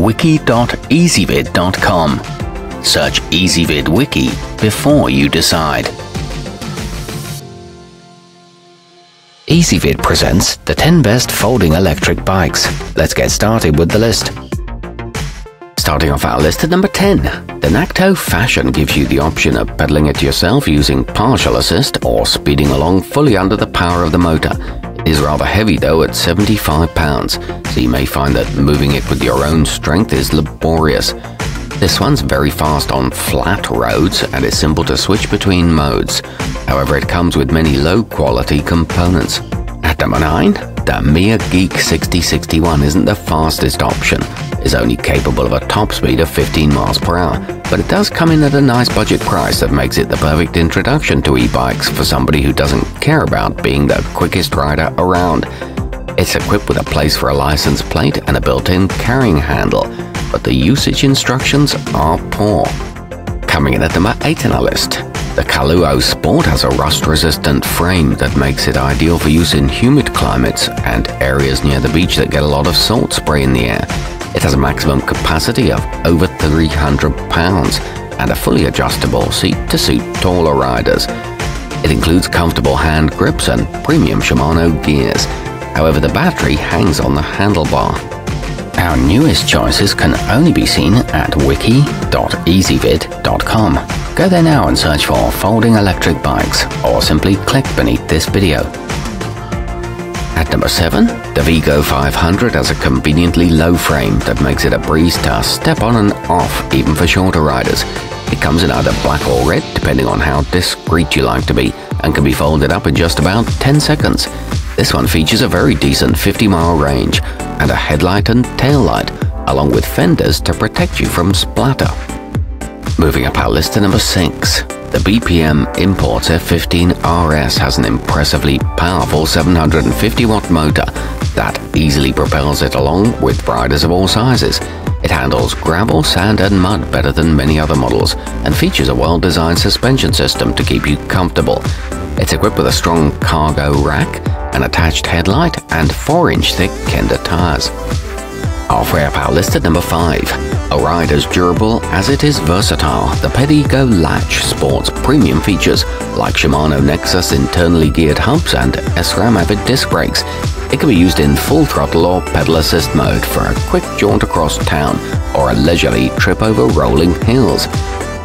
wiki.ezvid.com. Search Ezvid Wiki before you decide. Ezvid presents the 10 best folding electric bikes. Let's get started with the list. Starting off our list at number 10, the Nakto Fashion gives you the option of pedaling it yourself using partial assist or speeding along fully under the power of the motor. It is rather heavy though at 75 pounds, so you may find that moving it with your own strength is laborious. This one's very fast on flat roads and is simple to switch between modes. However, it comes with many low-quality components. At number 9, the miageek 6061 isn't the fastest option. It's only capable of a top speed of 15 miles per hour, but it does come in at a nice budget price that makes it the perfect introduction to e-bikes for somebody who doesn't care about being the quickest rider around. It's equipped with a place for a license plate and a built-in carrying handle, but the usage instructions are poor. Coming in at number 8 on our list, the Kaluo Sport has a rust-resistant frame that makes it ideal for use in humid climates and areas near the beach that get a lot of salt spray in the air. It has a maximum capacity of over 300 pounds and a fully adjustable seat to suit taller riders. It includes comfortable hand grips and premium Shimano gears. However, the battery hangs on the handlebar. Our newest choices can only be seen at wiki.ezvid.com. Go there now and search for folding electric bikes, or simply click beneath this video. At number 7, the veego 500 has a conveniently low frame that makes it a breeze to step on and off even for shorter riders. It comes in either black or red depending on how discreet you like to be, and can be folded up in just about 10 seconds. This one features a very decent 50-mile range and a headlight and tail light, along with fenders to protect you from splatter. Moving up our list to number 6, the BPM Imports F15 RS has an impressively powerful 750-watt motor that easily propels it along with riders of all sizes. It handles gravel, sand and mud better than many other models and features a well-designed suspension system to keep you comfortable. It's equipped with a strong cargo rack, an attached headlight and 4-inch thick Kenda tires. Halfway up our list at number 5, a ride as durable as it is versatile, the pedego latch sports premium features like Shimano Nexus internally geared hubs and SRAM Avid disc brakes. It can be used in full throttle or pedal assist mode for a quick jaunt across town or a leisurely trip over rolling hills.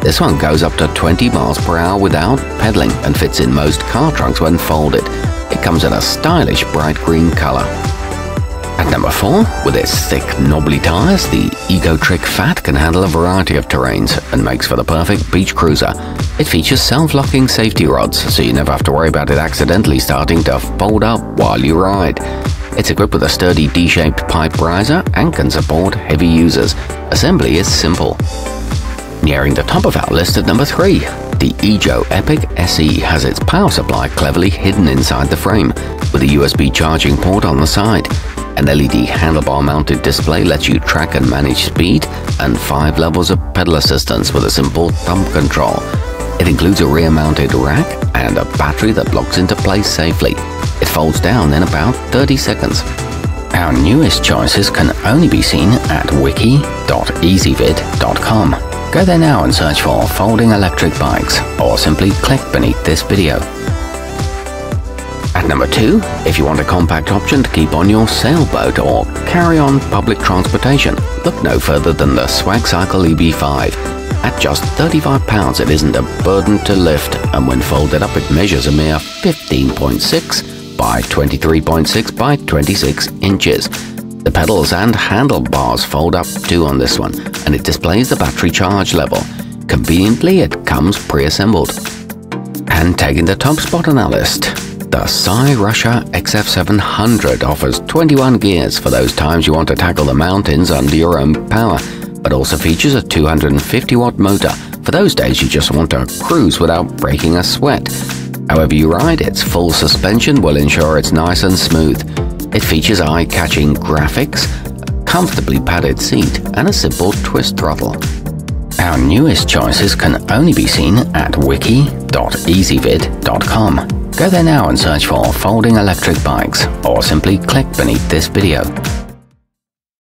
This one goes up to 20 miles per hour without pedaling and fits in most car trunks when folded. It comes in a stylish bright green color. At number 4, with its thick knobbly tires, the ecotric Fat can handle a variety of terrains and makes for the perfect beach cruiser. It features self-locking safety rods, so you never have to worry about it accidentally starting to fold up while you ride. It's equipped with a sturdy D-shaped pipe riser and can support heavy users. Assembly is simple. Nearing the top of our list at number 3, the epik SE has its power supply cleverly hidden inside the frame, with a USB charging port on the side. An LED handlebar-mounted display lets you track and manage speed and 5 levels of pedal assistance with a simple thumb control. It includes a rear-mounted rack and a battery that locks into place safely. It folds down in about 30 seconds. Our newest choices can only be seen at wiki.ezvid.com. Go there now and search for folding electric bikes, or simply click beneath this video. At number 2, if you want a compact option to keep on your sailboat or carry on public transportation, look no further than the Swagcycle EB5. At just 35 pounds, it isn't a burden to lift, and when folded up it measures a mere 15.6 by 23.6 by 26 inches. The pedals and handlebars fold up too on this one, and it displays the battery charge level. Conveniently, it comes pre-assembled. And taking the top spot on our list, the cyrusher XF700 offers 21 gears for those times you want to tackle the mountains under your own power, but also features a 250-watt motor for those days you just want to cruise without breaking a sweat. However you ride, its full suspension will ensure it's nice and smooth. It features eye-catching graphics, a comfortably padded seat, and a simple twist throttle. Our newest choices can only be seen at wiki.ezvid.com. Go there now and search for folding electric bikes, or simply click beneath this video.